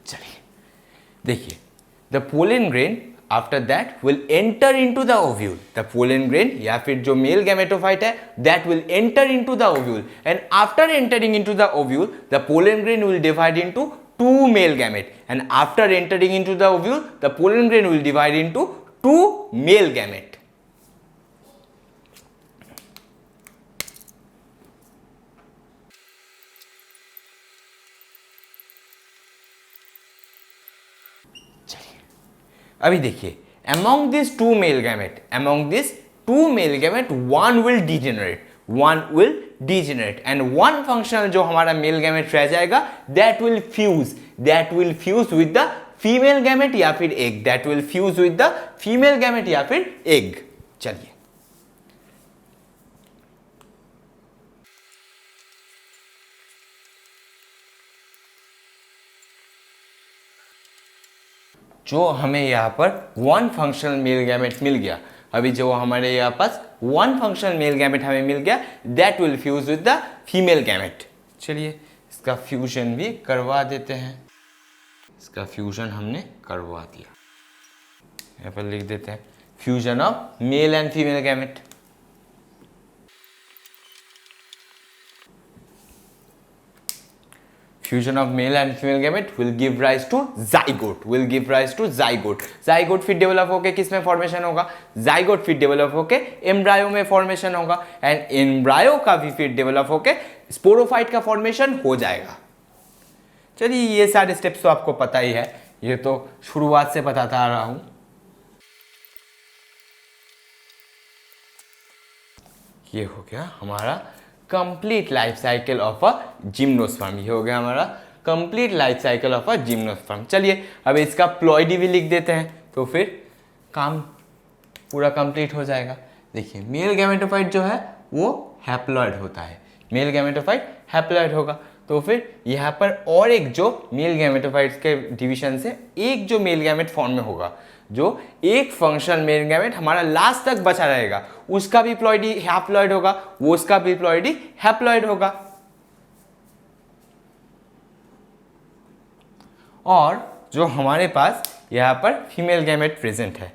चलिए देखिए the pollen grain after that will enter into the ovule. The pollen grain या फिर जो मेल गैमेटोफाइट है that will enter into the ovule, and after entering into the ovule the pollen grain will divide into 2 male gamete, and after entering into the ovule the pollen grain will divide into 2 male gamete. चलिए अभी देखिए among these 2 male gamete, among these 2 male gamete, 1 will degenerate, 1 will degenerate and 1 functional जो हमारा male gamete रह जाएगा that will fuse with the female gamete या फिर egg, that will fuse with the female gamete या फिर egg. चलिए जो हमें यहां पर 1 फंक्शनल मेल गैमेट मिल गया, अभी जो हमारे यहाँ पास 1 फंक्शनल मेल गैमेट हमें मिल गया that will fuse with the female gamete. चलिए इसका फ्यूजन भी करवा देते हैं। इसका फ्यूजन हमने करवा दिया, यहाँ पर लिख देते हैं fusion of male and female gamete. Fusion of male and female gamete will give rise to zygote. Zygote फिर डेवलप होके किस में फॉर्मेशन होगा, जाइगोट फिर डेवलप होके एम्ब्रायो में फॉर्मेशन होगा एंड एम्ब्रायो का भी फिर डेवलप होके स्पोरोफाइट का फॉर्मेशन हो जाएगा। चलिए ये सारे स्टेप्स तो आपको पता ही है, ये तो शुरुआत से बताता आ रहा हूं। ये हो गया हमारा complete life cycle of a gymnosperm, ये हो गया हमारा complete life cycle of a gymnosperm. चलिए अब इसका प्लॉइडी भी लिख देते हैं तो फिर काम पूरा कंप्लीट हो जाएगा। देखिए मेल गैमेटोफाइट जो है वो हैप्लॉइड होता है, मेल गैमेटोफाइट हैप्लॉइड होगा, तो फिर यहाँ पर और एक जो मेल गैमेटोफाइट्स के डिवीजन से एक जो मेल गैमेट फॉर्म में होगा, जो एक फंक्शनल मेल गैमेट हमारा लास्ट तक बचा रहेगा, उसका भी प्लॉइडी हैप्लॉइड होगा, वो उसका भी प्लॉइडी हैप्लॉइड होगा। और जो हमारे पास यहाँ पर फीमेल गैमेट प्रेजेंट है,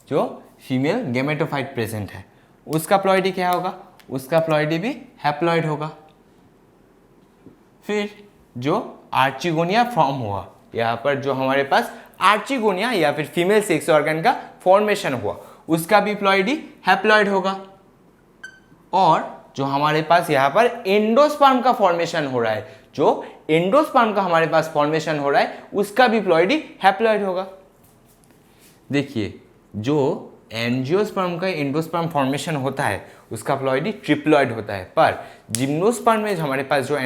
जो फीमेल गैमेटोफाइट प्रेजेंट है, उसका प्लॉइडी क्या होगा, उसका प्लॉइडी भी हैप्लॉइड होगा। फिर जो आर्चिगोनिया फॉर्म हुआ, यहाँ पर जो हमारे पास आर्चिगोनिया या फिर फीमेल सेक्स ऑर्गन का फॉर्मेशन हुआ, उसका भी प्लॉइडी हैप्लॉइड होगा। और जो हमारे पास यहाँ पर एंडोस्पर्म का फॉर्मेशन हो रहा है, जो एंडोस्पर्म का हमारे पास फॉर्मेशन हो रहा है, उसका भी प्लॉइडी हैप्लॉइड होगा। देखिए जो एंजियोस्पर्म का एंडोस्पर्म फॉर्मेशन होता है उसका प्लॉइडी ट्रिप्लॉइड होता है, पर जिम्नोस्पर्म में हमारे पास जो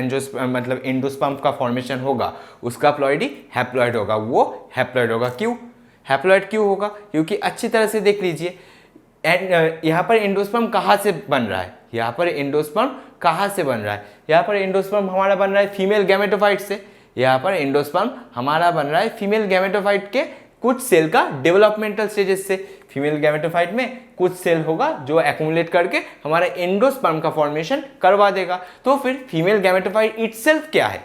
मतलब एंडोस्पर्म का फॉर्मेशन होगा उसका प्लॉइडी हैप्लॉइड होगा, वो हैप्लॉइड होगा। क्यों हैप्लॉइड क्यों होगा, क्योंकि अच्छी तरह से देख लीजिए यहाँ पर एंडोस्पर्म कहाँ से बन रहा है, यहाँ पर एंडोस्पर्म कहाँ से बन रहा है, यहाँ पर एंडोस्पर्म हमारा बन रहा है फीमेल गैमेटोफाइट से, यहाँ पर एंडोस्पर्म हमारा बन रहा है फीमेल गैमेटोफाइट के कुछ सेल का डेवलपमेंटल स्टेजेस से। फीमेल गैमेटोफाइट में कुछ सेल होगा जो एक्यूमुलेट करके हमारा एंडोस्पर्म का फॉर्मेशन करवा देगा। तो फिर फीमेल गैमेटोफाइट इटसेल्फ क्या है,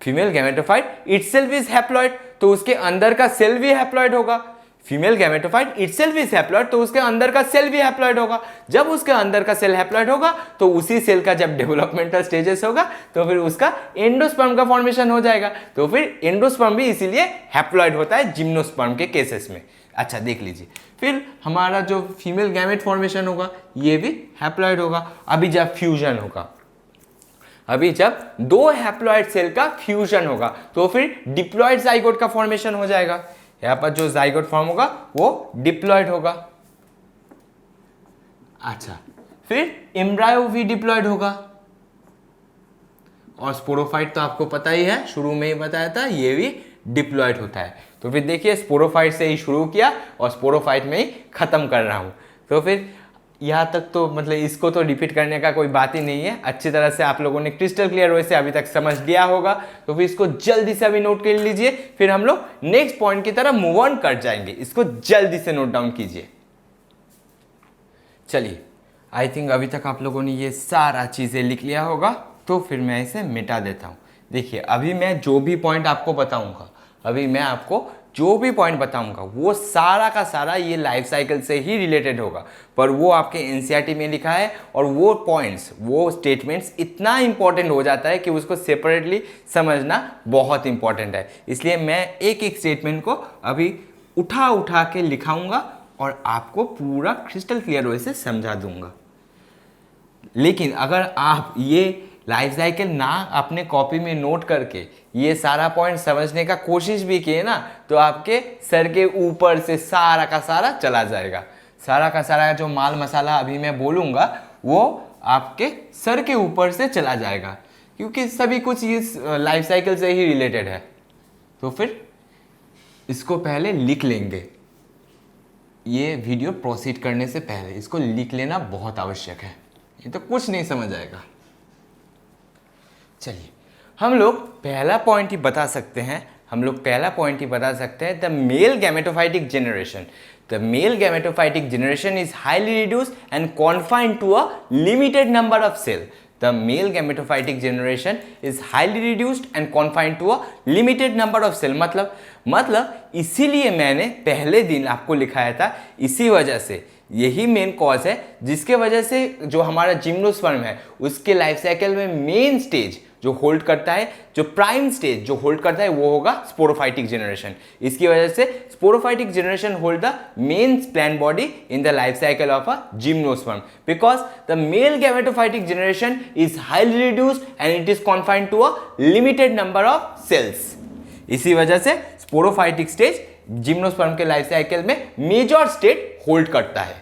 female gametophyte itself is haploid, तो उसके अंदर का सेल भी हैप्लॉइड होगा। Female gametophyte itself is haploid, तो उसके अंदर का सेल भी हैप्लॉइड होगा। जब उसके अंदर का सेल हैप्लॉइड होगा तो उसी सेल का जब डेवलपमेंटल स्टेजेस होगा तो फिर उसका एंडोस्पर्म का फॉर्मेशन हो जाएगा। तो फिर एंडोस्पर्म भी इसीलिए हैप्लॉइड होता है जिम्नोस्पर्म के केसेस में। अच्छा देख लीजिए, फिर हमारा जो फीमेल गैमेट फॉर्मेशन होगा ये भी हैप्लॉइड होगा। अभी जब फ्यूजन होगा, अभी जब दो हैप्लॉइड सेल का फ्यूजन होगा तो फिर डिप्लॉइड जाइगोट का फॉर्मेशन हो जाएगा। यहाँ पर जो जाइगोट फॉर्म होगा वो डिप्लॉइड होगा। अच्छा फिर एम्ब्रायो भी डिप्लॉइड होगा। और स्पोरोफाइट तो आपको पता ही है, शुरू में ही बताया था, ये भी डिप्लॉइड होता है। तो फिर देखिए स्पोरोफाइट से ही शुरू किया और स्पोरोफाइट में ही खत्म कर रहा हूं। तो फिर यहाँ तक तो मतलब इसको तो रिपीट करने का कोई बात ही नहीं है, अच्छी तरह से आप लोगों ने क्रिस्टल क्लियर वे से अभी तक समझ लिया होगा। तो फिर इसको जल्दी से अभी नोट कर लीजिए, फिर हम लोग नेक्स्ट पॉइंट की तरफ मूव ऑन कर जाएंगे। इसको जल्दी से नोट डाउन कीजिए। चलिए आई थिंक अभी तक आप लोगों ने ये सारा चीज़ें लिख लिया होगा, तो फिर मैं इसे मिटा देता हूँ। देखिए अभी मैं जो भी पॉइंट आपको बताऊँगा, अभी मैं आपको जो भी पॉइंट बताऊंगा वो सारा का सारा ये लाइफ साइकिल से ही रिलेटेड होगा, पर वो आपके एनसीईआरटी में लिखा है और वो पॉइंट्स, वो स्टेटमेंट्स इतना इंपॉर्टेंट हो जाता है कि उसको सेपरेटली समझना बहुत इंपॉर्टेंट है। इसलिए मैं एक एक स्टेटमेंट को अभी उठा उठा के लिखाऊंगा और आपको पूरा क्रिस्टल क्लियर वे से समझा दूंगा। लेकिन अगर आप ये लाइफ साइकिल ना अपने कॉपी में नोट करके ये सारा पॉइंट समझने का कोशिश भी किए ना, तो आपके सर के ऊपर से सारा का सारा चला जाएगा, सारा का सारा जो माल मसाला अभी मैं बोलूँगा वो आपके सर के ऊपर से चला जाएगा, क्योंकि सभी कुछ इस लाइफ साइकिल से ही रिलेटेड है। तो फिर इसको पहले लिख लेंगे, ये वीडियो प्रोसीड करने से पहले इसको लिख लेना बहुत आवश्यक है, ये तो कुछ नहीं समझ आएगा। चलिए हम लोग पहला पॉइंट ही बता सकते हैं, the male gametophytic generation. The male gametophytic generation is highly reduced and confined to a limited number of cells. The male gametophytic generation is highly reduced and confined to a limited number of cells. मतलब इसीलिए मैंने पहले दिन आपको लिखाया था, इसी वजह से यही मेन कॉज है जिसके वजह से जो हमारा जिम्नोस्पर्म है उसके लाइफ साइकिल में मेन स्टेज जो होल्ड करता है, जो प्राइम स्टेज जो होल्ड करता है वो होगा स्पोरोफाइटिक जनरेशन। इसकी वजह से sporophytic generation hold the main plant body in the life cycle of a gymnosperm, because the male gametophytic generation is highly reduced and it is confined to a limited number of cells. इसी वजह से sporophytic stage gymnosperm के life cycle में major state hold करता है।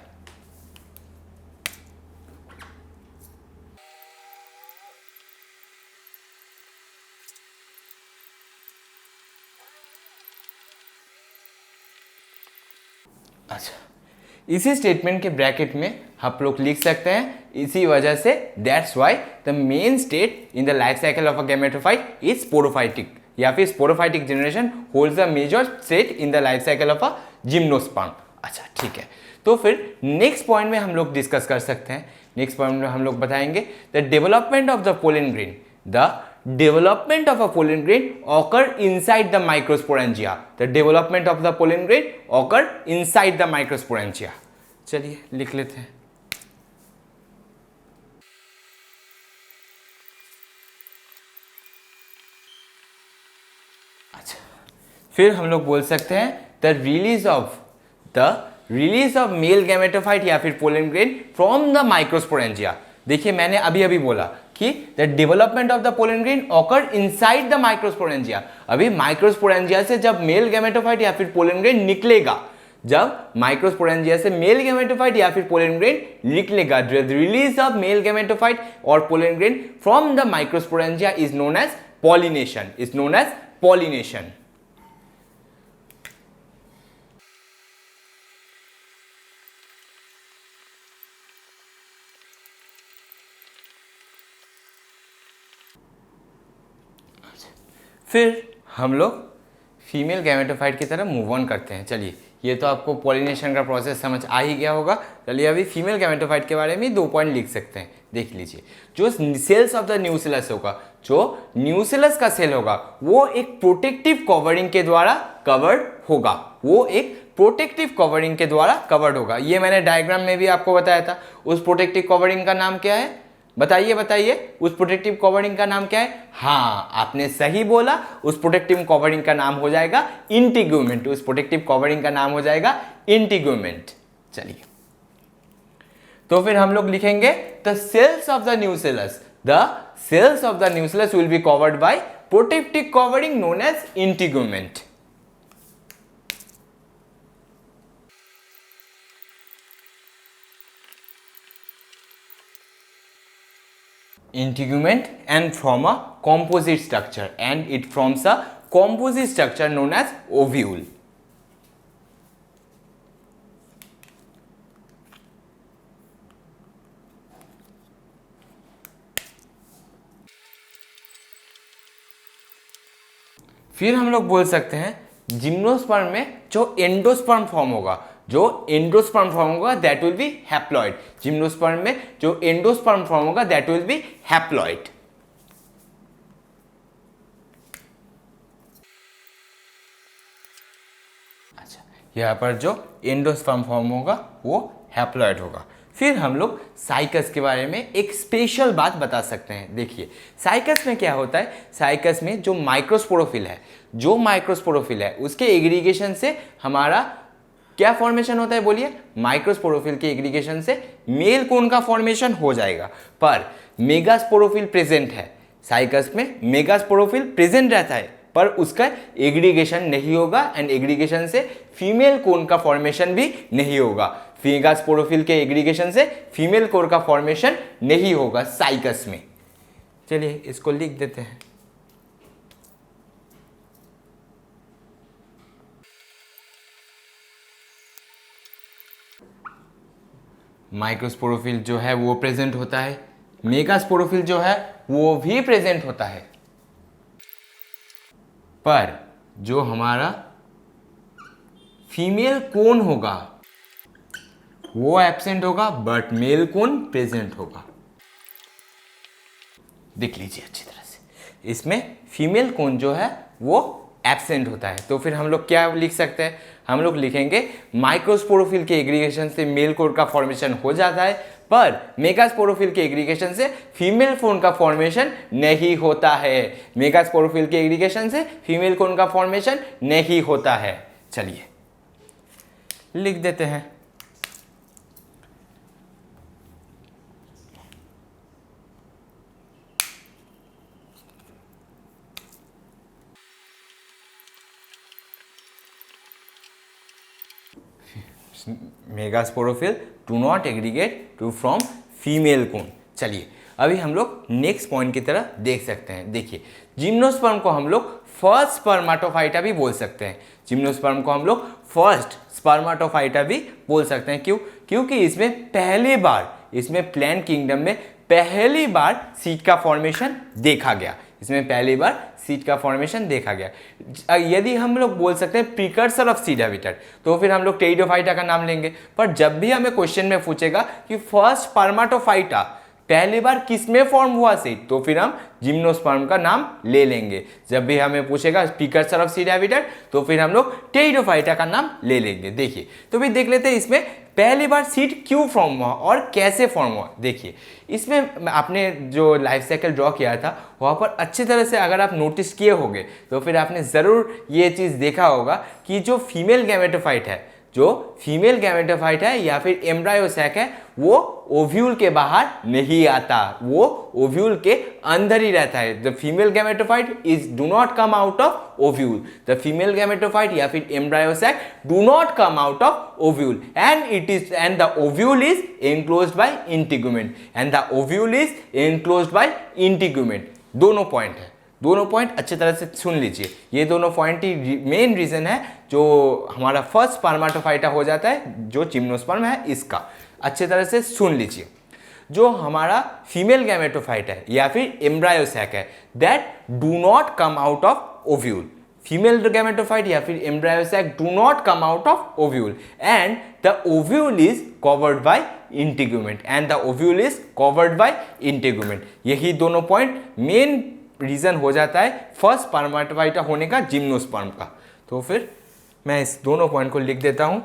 अच्छा, इसी statement के ब्रैकेट में आप लोग लिख सकते हैं, इसी वजह से that's why the main state in the life cycle of a gametophyte is sporophytic, या फिर sporophytic generation holds the major state in the life cycle of a gymnosperm. अच्छा ठीक है, तो फिर नेक्स्ट पॉइंट में हम लोग डिस्कस कर सकते हैं। नेक्स्ट पॉइंट में हम लोग बताएंगे the development of the pollen grain. The development of a pollen grain occur inside the microsporangia. The development of the pollen grain occur inside the microsporangia. चलिए लिख लेते हैं। अच्छा, फिर हम लोग बोल सकते हैं the release of male gametophyte या फिर pollen grain from the microsporangia. देखिए मैंने अभी अभी बोला कि the development of the pollen grain occur inside the microsporangia. अभी माइक्रोस्पोरेंजिया से जब मेल गैमेटोफाइट या फिर पोलन ग्रेन निकलेगा, जब माइक्रोस्पोरेंजिया से मेल गैमेटोफाइट या फिर पोलन ग्रेन निकलेगा, रिलीज ऑफ मेल गैमेटोफाइट और pollen grain from the microsporangia is known as pollination. फिर हम लोग फीमेल गैमेटोफाइट की तरफ मूव ऑन करते हैं। चलिए, ये तो आपको पॉलिनेशन का प्रोसेस समझ आ ही गया होगा। चलिए अभी फीमेल गैमेटोफाइट के बारे में 2 पॉइंट लिख सकते हैं, देख लीजिए। जो सेल्स ऑफ द न्यूसिलस होगा, जो न्यूसिलस का सेल होगा वो एक प्रोटेक्टिव कवरिंग के द्वारा कवर्ड होगा, ये मैंने डायग्राम में भी आपको बताया था। उस प्रोटेक्टिव कवरिंग का नाम क्या है? बताइए, उस प्रोटेक्टिव कवरिंग का नाम क्या है? हाँ, आपने सही बोला, उस प्रोटेक्टिव कवरिंग का नाम हो जाएगा इंटीग्यूमेंट। चलिए, तो फिर हम लोग लिखेंगे the cells of the nucellus will be covered by protective covering known as integument. Integument and from a composite structure, and it forms a composite structure known as ovule. फिर हम लोग बोल सकते हैं जिम्नोस्पर्म में जो एंडोस्पर्म फॉर्म होगा, that will be haploid. Gymnosperm में जो एंडोस्पर्म फॉर्म होगा दैट विल बी हैप्लॉइड। अच्छा, यहां पर जो एंडोस्पर्म फॉर्म होगा वो हैप्लॉइड होगा। फिर हम लोग साइकस के बारे में एक स्पेशल बात बता सकते हैं। देखिए साइकस में क्या होता है, साइकस में जो माइक्रोस्पोरोफिल है उसके एग्रीगेशन से हमारा क्या फॉर्मेशन होता है? बोलिए, माइक्रोस्पोरोफिल के एग्रीगेशन से मेल कोन का फॉर्मेशन हो जाएगा। पर मेगास्पोरोफिल प्रेजेंट है साइकस में, मेगास्पोरोफिल प्रेजेंट रहता है, पर उसका एग्रीगेशन नहीं होगा एंड एग्रीगेशन से फीमेल कोन का फॉर्मेशन भी नहीं होगा। मेगास्पोरोफिल के एग्रीगेशन से फीमेल कोर का फॉर्मेशन नहीं होगा साइकस में। चलिए इसको लिख देते हैं। माइक्रोस्पोरोफिल जो है वो प्रेजेंट होता है, मेगास्पोरोफिल जो है वो भी प्रेजेंट होता है, पर जो हमारा फीमेल कोन होगा वो एब्सेंट होगा बट मेल कोन प्रेजेंट होगा। देख लीजिए अच्छी तरह से, इसमें फीमेल कोन जो है वो एब्सेंट होता है। तो फिर हम लोग क्या लिख सकते हैं, हम लोग लिखेंगे माइक्रोस्पोरोफिल के एग्रीगेशन से मेल कोन का फॉर्मेशन हो जाता है, पर मेगास्पोरोफिल के एग्रीगेशन से फीमेल कोन का फॉर्मेशन नहीं होता है। मेगास्पोरोफिल के एग्रीगेशन से फीमेल कोन का फॉर्मेशन नहीं होता है। चलिए लिख देते हैं। Megasporophyll do not aggregate to from female cone. चलिए अभी हम लोग नेक्स्ट पॉइंट की तरह देख सकते हैं। देखिए जिम्नोस्पर्म को हम लोग फर्स्ट स्पर्माटोफाइटा भी बोल सकते हैं। जिम्नोस्पर्म को हम लोग फर्स्ट स्पर्माटोफाइटा भी बोल सकते हैं। क्यों? क्योंकि इसमें प्लांट किंगडम में पहली बार सीड का फॉर्मेशन देखा गया। इसमें पहली बार सीड का फॉर्मेशन देखा गया। यदि हम लोग बोल सकते हैं प्रीकर्सर ऑफ सीड हैबिटेट, तो फिर हम लोग टेरिडोफाइटा का नाम लेंगे। पर जब भी हमें क्वेश्चन में पूछेगा कि फर्स्ट स्पर्माटोफाइटा पहली बार किसमें फॉर्म हुआ सीड, तो फिर हम जिम्नोस्पर्म का नाम ले लेंगे। जब भी हमें पूछेगा प्रीकर्सर ऑफ सीड हैबिटेट, तो फिर हम लोग टेरिडोफाइटा का नाम ले लेंगे। देखिए तो भी देख लेते हैं इसमें पहली बार सीड क्यों फॉर्म हुआ और कैसे फॉर्म हुआ। देखिए इसमें आपने जो लाइफ साइकिल ड्रॉ किया था वहाँ पर अच्छी तरह से अगर आप नोटिस किए होंगे तो फिर आपने ज़रूर ये चीज़ देखा होगा कि जो फीमेल गैमेटोफाइट है या फिर एम्ब्रायो सैक है, वो ओव्यूल के बाहर नहीं आता, वो ओव्यूल के अंदर ही रहता है। The female gametophyte is do not come out of ovule. The female gametophyte या फिर embryo sac do not come out of ovule and the ovule is enclosed by integument. दोनों पॉइंट है, दोनों पॉइंट अच्छी तरह से सुन लीजिए। ये दोनों पॉइंट ही मेन रीजन है जो हमारा फर्स्ट स्पर्माटोफाइटा हो जाता है, जो जिम्नोस्पर्म है इसका। अच्छी तरह से सुन लीजिए। जो हमारा फीमेल गैमेटोफाइट है या फिर एम्ब्रायो सैक है, that do not come out of ovule. Female gametophyte या फिर embryo sac do not come out of ovule and the ovule is covered by integument. यही दोनों पॉइंट मेन रीजन हो जाता है फर्स्ट स्पर्माटोफाइटा होने का जिम्नोस्पर्म का। तो फिर मैं इस दोनों पॉइंट को लिख देता हूं।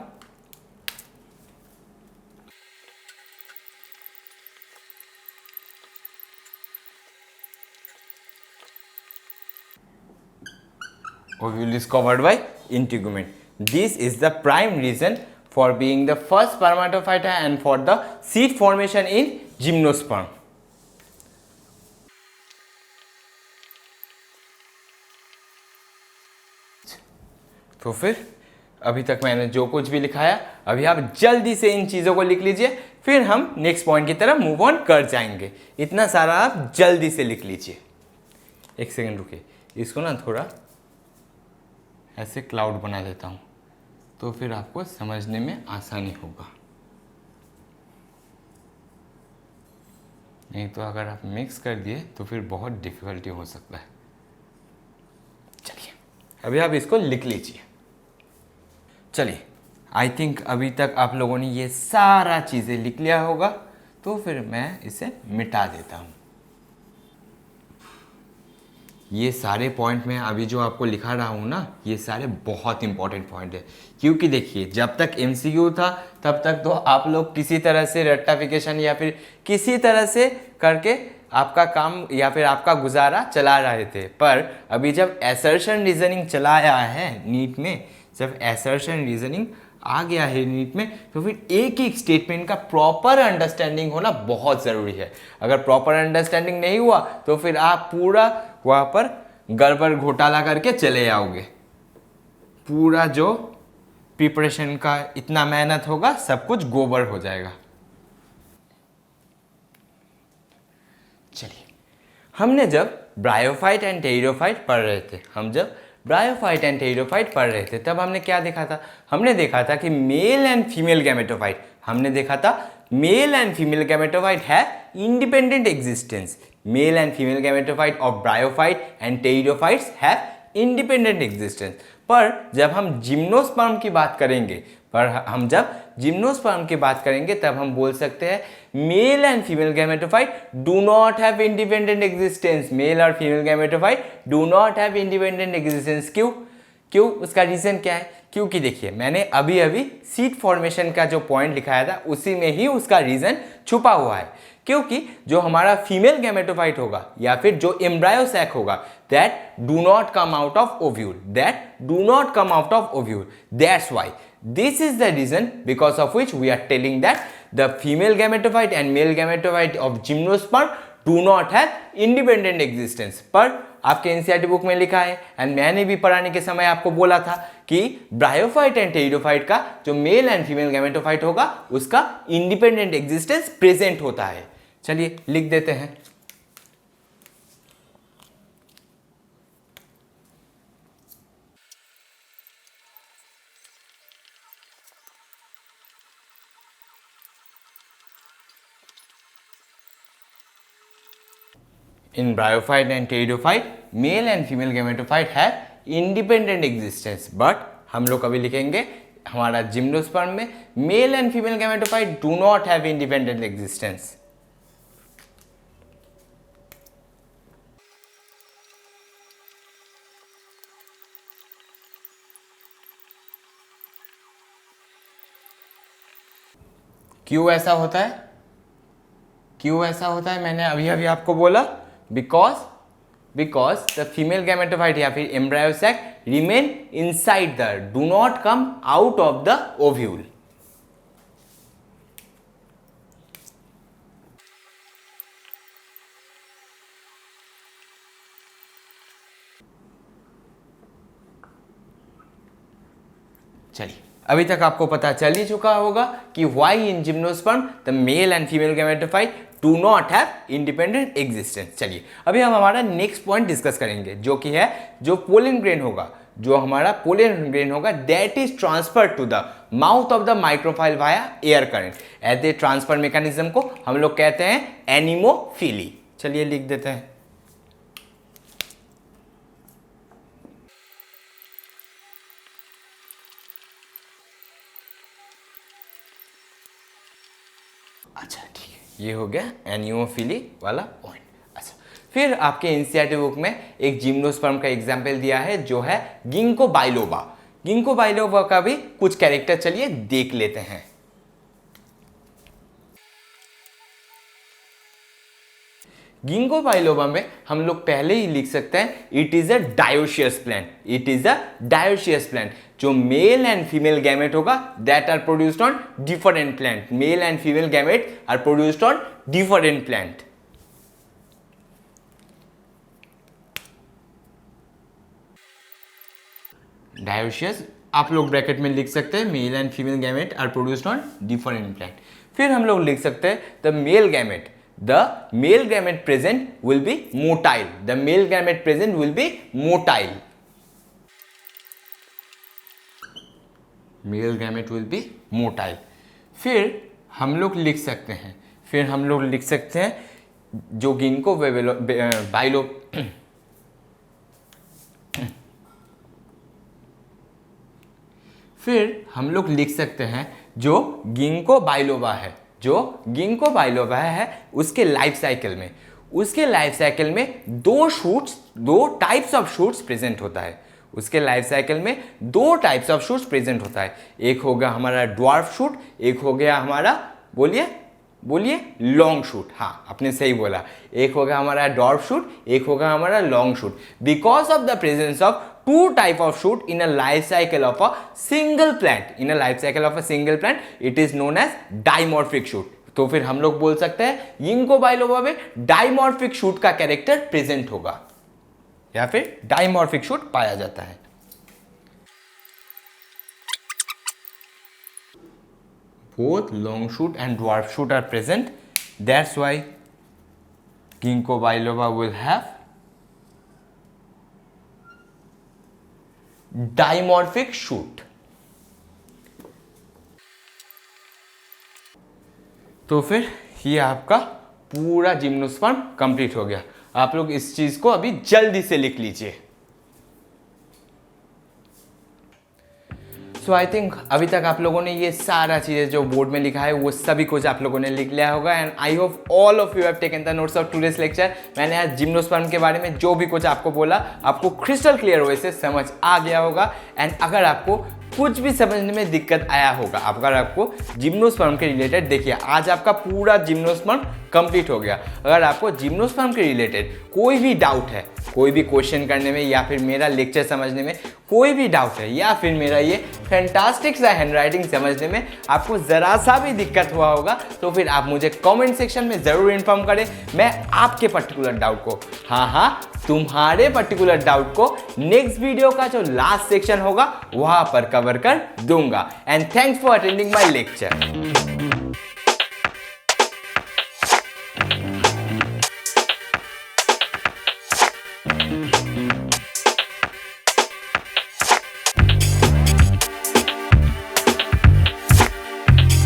Ovule is covered by integument. This is the prime reason for being the first spermatophyta and for the seed formation in gymnosperm. तो फिर अभी तक मैंने जो कुछ भी लिखाया, अभी आप जल्दी से इन चीज़ों को लिख लीजिए, फिर हम नेक्स्ट पॉइंट की तरफ मूव ऑन कर जाएंगे। इतना सारा आप जल्दी से लिख लीजिए। एक सेकेंड रुकिए, इसको ना थोड़ा ऐसे क्लाउड बना देता हूँ, तो फिर आपको समझने में आसानी होगा। नहीं तो अगर आप मिक्स कर दिए तो फिर बहुत डिफ़िकल्टी हो सकता है। चलिए अभी आप इसको लिख लीजिए। चलिए आई थिंक अभी तक आप लोगों ने ये सारा चीज़ें लिख लिया होगा, तो फिर मैं इसे मिटा देता हूँ। ये सारे पॉइंट मैं अभी जो आपको लिखा रहा हूँ ना, ये सारे बहुत इंपॉर्टेंट पॉइंट है। क्योंकि देखिए जब तक एमसीक्यू था तब तक तो आप लोग किसी तरह से रट्टाफिकेशन या फिर किसी तरह से करके आपका काम या फिर आपका गुजारा चला रहे थे। पर अभी जब असर्शन रीजनिंग चला आया है नीट में, जब असर्शन रीजनिंग आ गया है नीट में, तो फिर एक एक स्टेटमेंट का प्रॉपर अंडरस्टैंडिंग होना बहुत ज़रूरी है। अगर प्रॉपर अंडरस्टैंडिंग नहीं हुआ तो फिर आप पूरा वहाँ पर गड़बड़ घोटाला करके चले आओगे। पूरा जो प्रिपरेशन का इतना मेहनत होगा सब कुछ गोबर हो जाएगा। चलिए, हमने जब ब्रायोफाइट एंड टेरिडोफाइट पढ़ रहे थे, तब हमने क्या देखा था? हमने देखा था कि मेल एंड फीमेल गैमेटोफाइट, है independent existence. Mail and female gametophyte of bryophyte and pteridophytes have independent existence. पर जब हम जिम्नोस्पर्म की बात करेंगे, तब हम बोल सकते हैं male and female gametophyte do not have independent existence. Male और female gametophyte do not have independent existence. क्यों? उसका रीजन क्या है? क्योंकि देखिए, मैंने अभी सीड फॉर्मेशन का जो पॉइंट लिखाया था उसी में ही उसका रीजन छुपा हुआ है। क्योंकि जो हमारा फीमेल गैमेटोफाइट होगा या फिर जो एम्ब्रायो सैक होगा, that do not come out of ovule, that's why this is the reason because of which we are telling that the female gametophyte and male gametophyte of gymnosperm do not have independent existence। पर आपके NCERT book में लिखा है and मैंने भी पढ़ाने के समय आपको बोला था कि ब्रायोफाइट एंड टेरिडोफाइट का जो मेल एंड फीमेल गैमेटोफाइट होगा उसका इंडिपेंडेंट एग्जिस्टेंस प्रेजेंट होता है। चलिए लिख देते हैं। In bryophyte and pteridophyte, male and female gametophyte have independent existence, but हम लोग कभी लिखेंगे हमारा जिम्नोस्पर्म में mail and female gametophyte do not have independent existence. क्यों ऐसा होता है? मैंने अभी आपको बोला बिकॉज द फीमेल गैमेटोफाइट या फिर embryo sac remain inside the, do not come out of the ovule. चलिए, अभी तक आपको पता चल ही चुका होगा कि why in gymnosperm the mail and female gametophyte do not have independent existence. चलिए, अभी हम हमारा नेक्स्ट पॉइंट डिस्कस करेंगे, जो कि है जो पोलन ग्रेन होगा, that is transfer to the mouth of the micropyle via air current. ऐसे ट्रांसफर मैकेनिज्म को हम लोग कहते हैं एनिमोफिली। चलिए लिख देते हैं। अच्छा ठीक है, ये हो गया एनिमोफिली वाला पॉइंट। अच्छा, फिर आपके एनसीईआरटी बुक में एक जिम्नोस्पर्म का एग्जाम्पल दिया है जो है गिंको बाइलोबा का भी कुछ कैरेक्टर चलिए देख लेते हैं। गिंको बाइलोबा में हम लोग पहले ही लिख सकते हैं it is a dioecious plant. जो मेल एंड फीमेल गैमेट होगा that are produced on different plant. Male and female gamete are produced on different plant. Dioecious आप लोग ब्रैकेट में लिख सकते हैं, male and female gamete are produced on different plant. फिर हम लोग लिख सकते हैं the male gamete present will be motile। Male gamete will be motile. फिर हम लोग लिख सकते हैं जो गिंको बाइलोबा है उसके लाइफ साइकिल में दो टाइप्स ऑफ शूट्स प्रेजेंट होता है। एक हो गया हमारा ड्वार्फ शूट, एक हो गया हमारा बोलिए लॉन्ग शूट। हाँ, आपने सही बोला, एक हो गया हमारा ड्वार्फ शूट, एक हो गया हमारा long shoot. Because of the presence of two type of shoot in a life cycle of a single plant, it is known as dimorphic shoot। तो फिर हम लोग बोल सकते हैं गिंको बाइलोबा में डाइमॉर्फिक शूट का कैरेक्टर प्रेजेंट होगा। या फिर डाइमॉर्फिक शूट पाया जाता है। Both long shoot and dwarf shoot are present. That's why ginkgo biloba will have dimorphic shoot. तो फिर ये आपका पूरा जिम्नोस्पर्म कंप्लीट हो गया। आप लोग इस चीज को अभी जल्दी से लिख लीजिए। सो आई थिंक अभी तक आप लोगों ने ये सारा चीज़ें जो बोर्ड में लिखा है वो सभी कुछ आप लोगों ने लिख लिया होगा and I hope all of you have taken the notes of today's lecture. मैंने आज जिम्नोस्पर्म के बारे में जो भी कुछ आपको बोला आपको क्रिस्टल क्लियर वे से समझ आ गया होगा। एंड अगर आपको कुछ भी समझने में दिक्कत आया होगा, अगर आपको जिम्नोस्पर्म के रिलेटेड, देखिए आज आपका पूरा जिम्नोस्पर्म कंप्लीट हो गया। अगर आपको जिम्नोस्पर्म के रिलेटेड कोई भी डाउट है, कोई भी क्वेश्चन करने में या फिर मेरा लेक्चर समझने में कोई भी डाउट है या फिर मेरा ये फैंटास्टिक सा हैंडराइटिंग समझने में आपको ज़रा सा भी दिक्कत हुआ होगा तो फिर आप मुझे कमेंट सेक्शन में ज़रूर इन्फॉर्म करें। मैं आपके पर्टिकुलर डाउट को, हाँ तुम्हारे पर्टिकुलर डाउट को नेक्स्ट वीडियो का जो लास्ट सेक्शन होगा वहाँ पर कवर कर दूंगा। And thanks for attending my lecture.